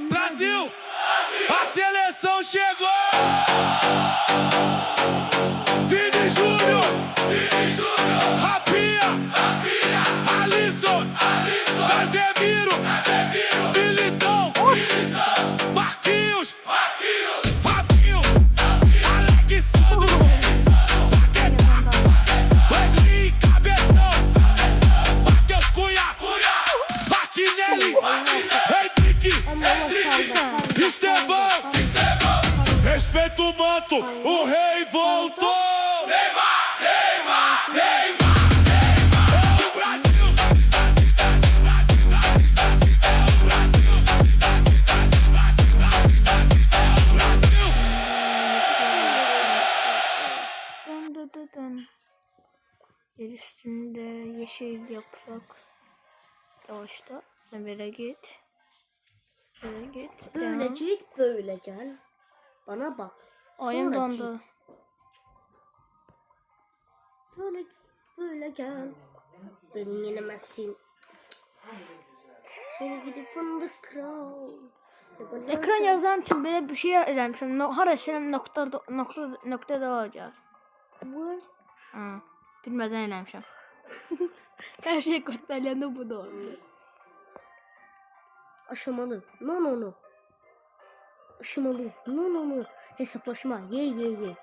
Brasil! Brasil! A seleção chegou! Vini Júnior! Rapinha! Alisson! Casemiro! Militão! Marquinhos! Fabinho! Alexandro! Paquetá! Wesley Cabeção! Matheus Cunha! Martinelli! Henrique! Estevão! Respeita o manto! O rei voltou! Yer üstünde yeşil yaprak. Yavaşla. Böyle git. Böyle git. Böyle Devam. git, böyle gel. Bana bak. Oyun Sonra dondu. git. Böyle git, böyle gel. Beni yenemezsin. Seni gidip fındık kral. Ekran yazan için böyle bir şey eləmişəm. Hara senin nokta da olacaq. Bu Ha, bilmədən eləmişəm. Hər şey kurtarılanda bu da oldu. aşamalı. No. Aşamalı. No. Hesaplaşma. Ye.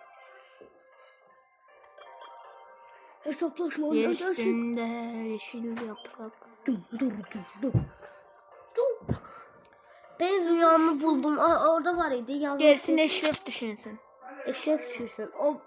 Hesaplaşma. Yer üstünde yeşil yaprak. Dur. Ben rüyamı buldum. Orada var idi. Yazmış. Gerisini Eşref düşünsün. Eşref düşürsen. O